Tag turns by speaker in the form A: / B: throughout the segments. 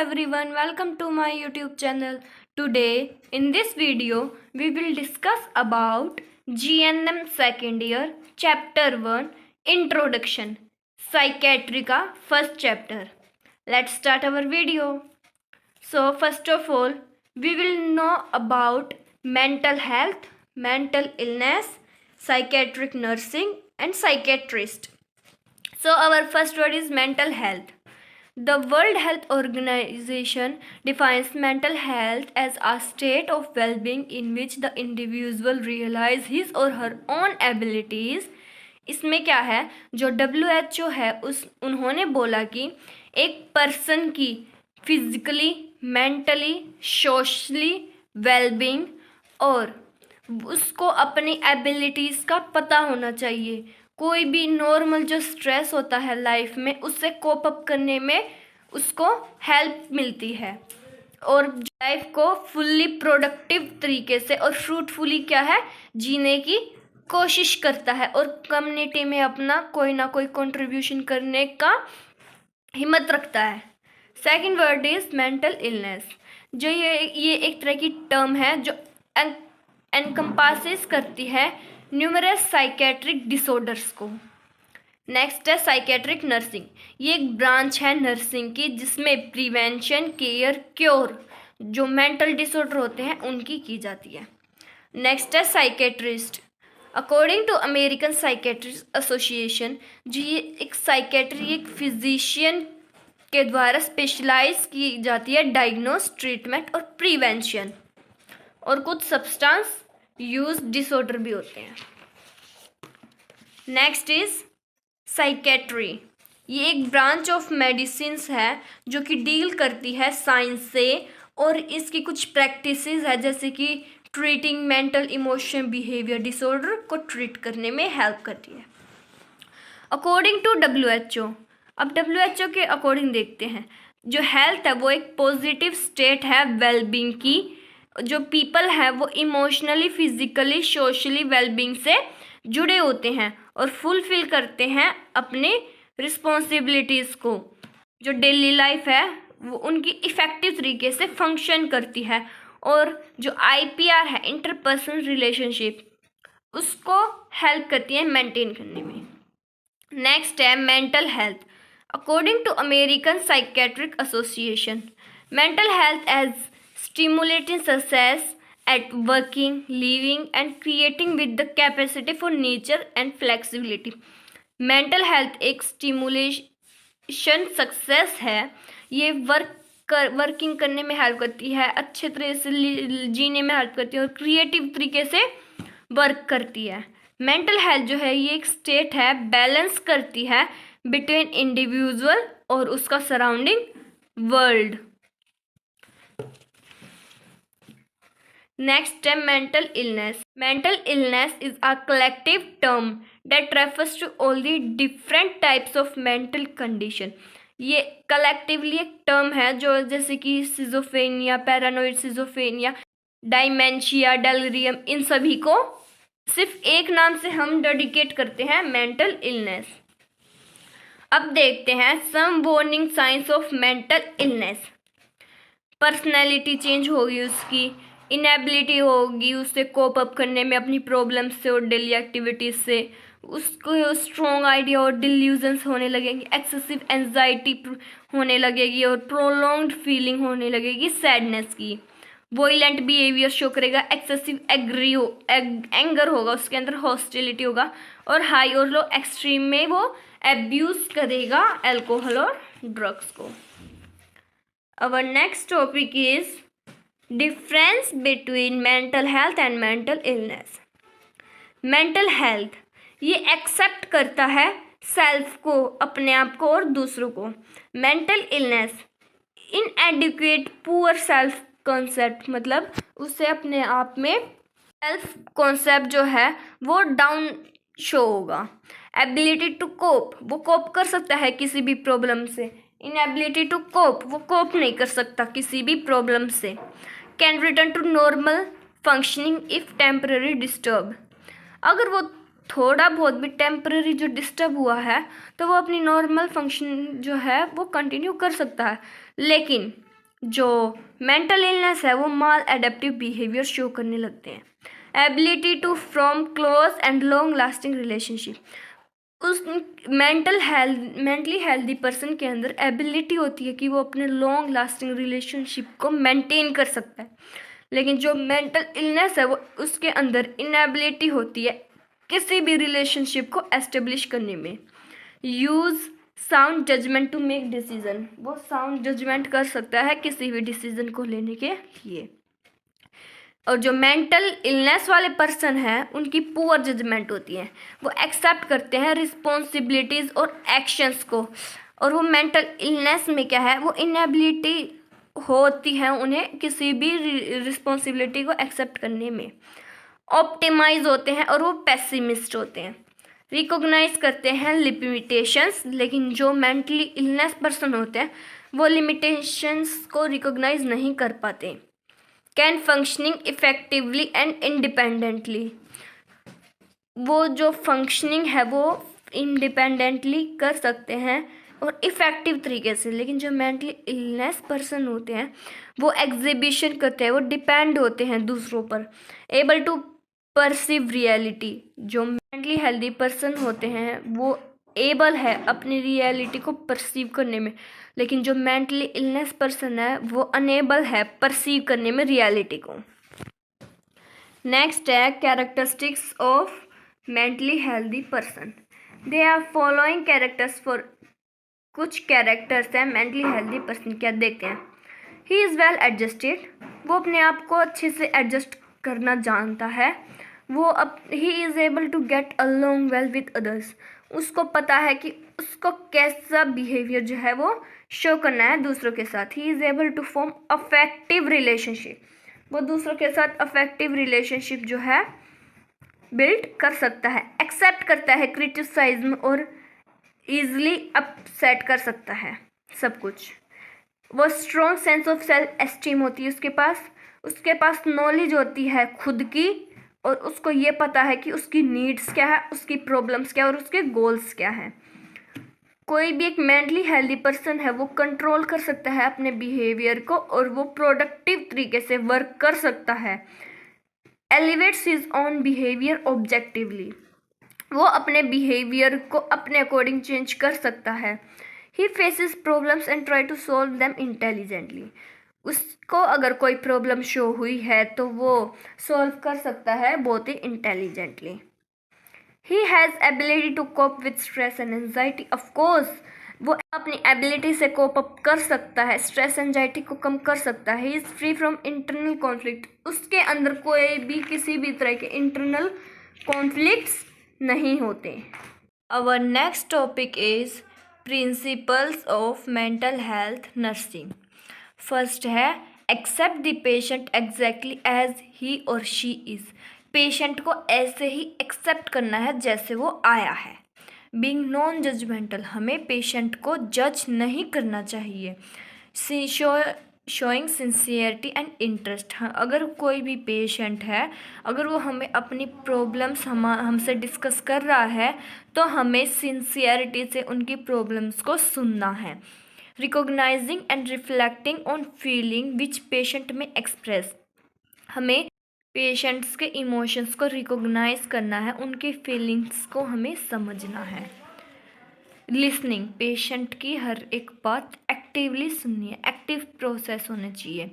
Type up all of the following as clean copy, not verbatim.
A: everyone, welcome to my YouTube channel. Today in this video we will discuss about GNM second year chapter 1 Introduction Psychiatry का first chapter. Let's start our video. So first of all we will know about mental health, mental illness, psychiatric nursing and psychiatrist. So our first word is mental health. The World Health Organization defines mental health as a state of well-being in which the individual realize his or her own abilities. इसमें क्या है, जो WHO है उन्होंने बोला कि एक person की फिजिकली, मेंटली, सोशली वेलबींग और उसको अपनी एबिलिटीज़ का पता होना चाहिए. कोई भी नॉर्मल जो स्ट्रेस होता है लाइफ में उससे कोप अप करने में उसको हेल्प मिलती है और लाइफ को फुल्ली प्रोडक्टिव तरीके से और फ्रूटफुली क्या है जीने की कोशिश करता है और कम्युनिटी में अपना कोई ना कोई कंट्रीब्यूशन करने का हिम्मत रखता है. Second word is mental illness. जो ये एक तरह की टर्म है जो एनकम्पासेस करती है न्यूमरस साइकेट्रिक डिसऑर्डर्स को. नेक्स्ट है साइकेट्रिक नर्सिंग. ये एक ब्रांच है नर्सिंग की जिसमें प्रिवेंशन, केयर, क्योर जो मेंटल डिसऑर्डर होते हैं उनकी की जाती है. नेक्स्ट है psychiatrist. According to American psychiatrist association, जो ये एक साइकेट्री एक फिजिशियन के द्वारा स्पेशलाइज की जाती है डायग्नोस, ट्रीटमेंट और प्रिवेंशन, और कुछ सब्सटेंस यूज डिसऑर्डर भी होते हैं. Next is psychiatry. ये एक ब्रांच ऑफ मेडिसिन है जो कि डील करती है साइंस से और इसकी कुछ प्रैक्टिसेस है जैसे कि treating mental emotion behaviour disorder को ट्रीट करने में हेल्प करती है. अकॉर्डिंग टू WHO, अब WHO के अकॉर्डिंग देखते हैं, जो हेल्थ है वो एक पॉजिटिव स्टेट है वेलबींग की. जो पीपल है वो इमोशनली, फिजिकली, सोशली वेलबींग से जुड़े होते हैं और फुलफिल करते हैं अपने रिस्पॉन्सिबिलिटीज़ को. जो डेली लाइफ है वो उनकी इफ़ेक्टिव तरीके से फंक्शन करती है और जो IPR है इंटरपर्सनल रिलेशनशिप उसको हेल्प करती है मेंटेन करने में. नेक्स्ट है mental health. According to American psychiatric association, mental health as stimulating success at working, living and creating with the capacity for nature and flexibility. Mental health एक stimulation success है. ये working करने में help करती है, अच्छे तरह से जीने में हेल्प करती है और क्रिएटिव तरीके से वर्क करती है. मेंटल हेल्थ जो है ये एक स्टेट है, बैलेंस करती है बिटवीन इंडिविजुअल और उसका सराउंडिंग वर्ल्ड. Next है mental illness. Mental illness is a collective term that refers to all the different types of mental condition. ये collectively एक टर्म है जो जैसे कि सिजोफेनिया, पैरानोइड सिजोफेनिया, डायमेंशिया, डेलिरियम, इन सभी को सिर्फ एक नाम से हम डेडिकेट करते हैं मेंटल इलनेस. अब देखते हैं some warning signs of mental illness. Personality change होगी, उसकी इनएबिलिटी होगी उससे कोप अप करने में अपनी प्रॉब्लम्स से और डेली एक्टिविटीज़ से, उसको स्ट्रॉन्ग आइडिया और डिल्यूजन्स होने लगेंगे, एक्सेसिव एंजाइटी होने लगेगी और प्रोलॉन्ग्ड फीलिंग होने लगेगी सैडनेस की. वॉयलेंट बिहेवियर शो करेगा, एक्सेसिव एंगर होगा, उसके अंदर हॉस्टिलिटी होगा और हाई और लो एक्सट्रीम में वो एब्यूज़ करेगा अल्कोहल और ड्रग्स को. Our next topic is difference between mental health and mental illness. Mental health ये एक्सेप्ट करता है सेल्फ को, अपने आप को और दूसरों को. Mental illness इनएडिक्वेट poor self concept, मतलब उससे अपने आप में सेल्फ कॉन्सेप्ट जो है वो डाउन शो होगा. एबिलिटी टू कोप, वो कोप कर सकता है किसी भी प्रॉब्लम से. इनएबिलिटी टू कोप, वो कोप नहीं कर सकता किसी भी प्रॉब्लम से. Can return to normal functioning if temporary disturb, अगर वो थोड़ा बहुत भी टेम्पररी जो डिस्टर्ब हुआ है तो वो अपनी नॉर्मल फंक्शन जो है वो कंटिन्यू कर सकता है. लेकिन जो मेंटल इलनेस है वो माल एडेप्टिव बिहेवियर शो करने लगते हैं। Ability to from close and long lasting relationship, उस मेंटली हेल्दी पर्सन के अंदर एबिलिटी होती है कि वो अपने लॉन्ग लास्टिंग रिलेशनशिप को मेंटेन कर सकता है, लेकिन जो मेंटल इलनेस है वो उसके अंदर इनएबिलिटी होती है किसी भी रिलेशनशिप को एस्टेब्लिश करने में। Use sound judgement to make decision, वो साउंड जजमेंट कर सकता है किसी भी डिसीजन को लेने के लिए। और जो मेंटल इलनेस वाले पर्सन हैं उनकी पुअर जजमेंट होती है, वो एक्सेप्ट करते हैं रिस्पॉन्सिबिलिटीज़ और एक्शंस को। और वो मेंटल इलनेस में क्या है, वो इनएबिलिटी होती है उन्हें किसी भी रिस्पॉन्सिबिलिटी को एक्सेप्ट करने में। ऑप्टिमाइज होते हैं और वो पेसिमिस्ट होते हैं। रिकॉग्नाइज करते हैं लिमिटेशंस, लेकिन जो मेंटली इलनेस पर्सन होते हैं वो लिमिटेशंस को रिकॉग्नाइज नहीं कर पाते। Can functioning effectively and independently, वो जो फंक्शनिंग है वो इंडिपेंडेंटली कर सकते हैं और इफ़ेक्टिव तरीके से, लेकिन जो मेंटली इलनेस पर्सन होते हैं वो एग्जिबिशन करते हैं, वो डिपेंड होते हैं दूसरों पर। एबल टू परसीव रियलिटी, जो मेंटली हेल्दी पर्सन होते हैं वो एबल है अपनी रियलिटी को परसीव करने में, लेकिन जो मेंटली इलनेस पर्सन है वो अनेबल है परसीव करने में रियलिटी को। नेक्स्ट है characteristics of mentally healthy person. They are following characters for, कुछ कैरेक्टर्स हैं मेंटली हेल्दी पर्सन क्या देखते हैं। ही इज़ वेल एडजस्टेड, वो अपने आप को अच्छे से एडजस्ट करना जानता है। He is able to get along well with others, उसको पता है कि उसको कैसा बिहेवियर जो है वो शो करना है दूसरों के साथ। He is able to form affective relationship, वो दूसरों के साथ अफेक्टिव रिलेशनशिप जो है बिल्ड कर सकता है। एक्सेप्ट करता है क्रिटिसाइज्म और ईजली अपसेट कर सकता है सब कुछ। वो strong sense of self esteem होती है उसके पास नॉलेज होती है खुद की, और उसको ये पता है कि उसकी नीड्स क्या है, उसकी प्रॉब्लम्स क्या है और उसके गोल्स क्या हैं। कोई भी एक मेंटली हेल्दी पर्सन है वो कंट्रोल कर सकता है अपने बिहेवियर को और वो प्रोडक्टिव तरीके से वर्क कर सकता है। Elevates his own behaviour objectively, वो अपने बिहेवियर को अपने अकॉर्डिंग चेंज कर सकता है। He faces problems and try to solve them intelligently, उसको अगर कोई प्रॉब्लम शो हुई है तो वो सॉल्व कर सकता है बहुत ही intelligently. He has ability to cope with stress and anxiety, of course वो अपनी एबिलिटी से कोप अप कर सकता है, स्ट्रेस एंजाइटी को कम कर सकता है। He is free from internal conflict, उसके अंदर कोई भी किसी भी तरह के इंटरनल कॉन्फ्लिक्ट्स नहीं होते। Our next topic is principles of mental health nursing. First है accept the patient exactly as he और शी इज़, पेशेंट को ऐसे ही एक्सेप्ट करना है जैसे वो आया है। बीइंग नॉन जजमेंटल, हमें पेशेंट को जज नहीं करना चाहिए। शोइंग सिंसियरिटी एंड इंटरेस्ट, अगर कोई भी पेशेंट है अगर वो हमें अपनी प्रॉब्लम्स हमसे डिस्कस कर रहा है तो हमें सिंसियरिटी से उनकी प्रॉब्लम्स को सुनना है। Recognising and reflecting on feeling which patient में एक्सप्रेस, हमें पेशेंट्स के इमोशंस को रिकॉग्नाइज करना है, उनके फीलिंग्स को हमें समझना है। लिसनिंग, पेशेंट की हर एक बात एक्टिवली सुननी है, एक्टिव प्रोसेस होना चाहिए।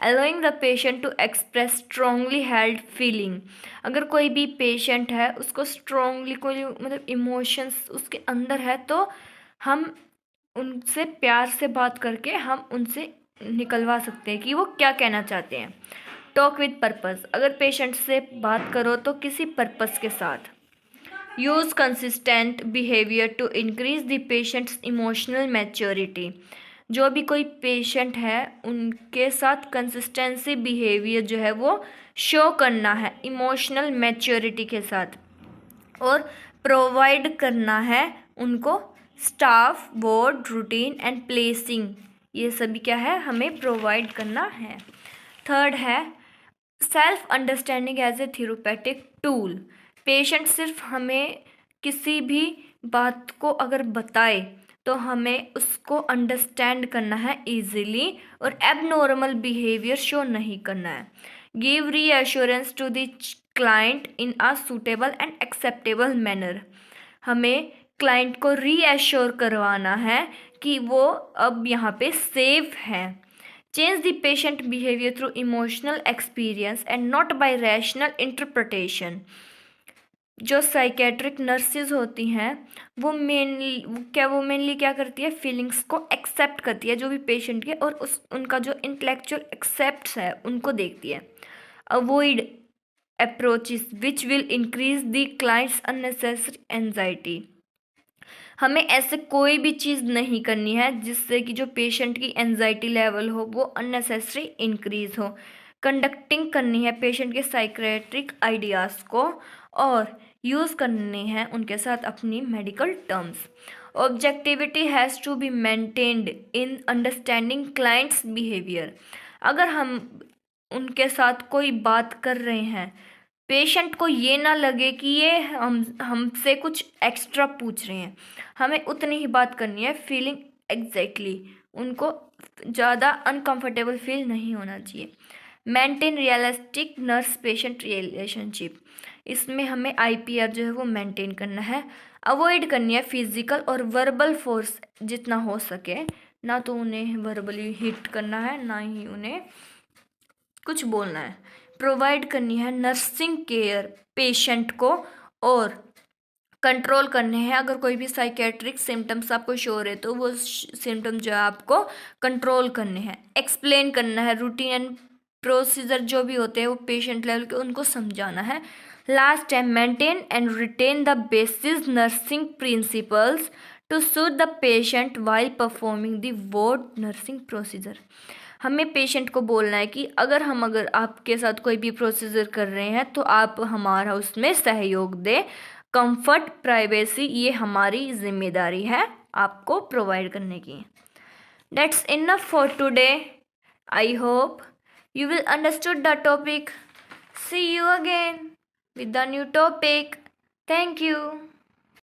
A: Allowing the patient to express strongly held feeling, अगर कोई भी पेशेंट है उसको स्ट्रांगली कोई मतलब इमोशंस उसके अंदर है तो हम उनसे प्यार से बात करके हम उनसे निकलवा सकते हैं कि वो क्या कहना चाहते हैं। टॉक विद पर्पस, अगर पेशेंट से बात करो तो किसी पर्पस के साथ। Use consistent behaviour to increase the patient's emotional maturity, जो भी कोई पेशेंट है उनके साथ कंसिस्टेंसी बिहेवियर जो है वो शो करना है इमोशनल मैच्योरिटी के साथ। और प्रोवाइड करना है उनको staff, board, routine and placing, ये सभी क्या है हमें प्रोवाइड करना है। थर्ड है self understanding as a therapeutic tool, patient सिर्फ हमें किसी भी बात को अगर बताए तो हमें उसको अंडरस्टैंड करना है इजीली और एबनॉर्मल बिहेवियर शो नहीं करना है। Give reassurance to the client in a suitable and acceptable manner. हमें क्लाइंट को रीअश्योर करवाना है कि वो अब यहाँ पे सेफ है। Change the patient behaviour through emotional experience and not by rational interpretation. जो साइकेट्रिक नर्सेज होती हैं वो मेनली क्या करती है, फीलिंग्स को एक्सेप्ट करती है जो भी पेशेंट के, और उनका जो इंटेलेक्चुअल एक्सेप्ट्स है उनको देखती है। Avoid approaches which will increase the clients unnecessary anxiety. हमें ऐसे कोई भी चीज़ नहीं करनी है जिससे कि जो पेशेंट की एंजाइटी लेवल हो वो अननेसेसरी इंक्रीज हो। कंडक्टिंग करनी है पेशेंट के साइकेट्रिक आइडियाज़ को और यूज़ करनी है उनके साथ अपनी medical terms. Objectivity has to be maintained in understanding clients behaviour. अगर हम उनके साथ कोई बात कर रहे हैं, पेशेंट को ये ना लगे कि ये हमसे कुछ एक्स्ट्रा पूछ रहे हैं, हमें उतनी ही बात करनी है। फीलिंग एग्जैक्टली उनको ज़्यादा अनकंफर्टेबल फील नहीं होना चाहिए। Maintain realistic nurse patient relationship. इसमें हमें IPR जो है वो मेंटेन करना है। अवॉइड करनी है फिजिकल और वर्बल फोर्स जितना हो सके, ना तो उन्हें वर्बली हिट करना है ना ही उन्हें कुछ बोलना है। प्रोवाइड करनी है नर्सिंग केयर पेशेंट को और कंट्रोल करने हैं। अगर कोई भी साइकेट्रिक सिम्टम्स आपको शो हो रहे तो वो सिम्टम जो है आपको कंट्रोल करने हैं। एक्सप्लेन करना है रूटीन एंड प्रोसीजर जो भी होते हैं वो पेशेंट लेवल के, उनको समझाना है। लास्ट है maintain and retain the basic nursing principles to suit the patient while performing the ward nursing procedure. हमें पेशेंट को बोलना है कि अगर आपके साथ कोई भी प्रोसीजर कर रहे हैं तो आप हमारा उसमें सहयोग दें। कंफर्ट प्राइवेसी ये हमारी जिम्मेदारी है आपको प्रोवाइड करने की। That's enough for today. I hope you will understood the topic. See you again with the new topic. Thank you.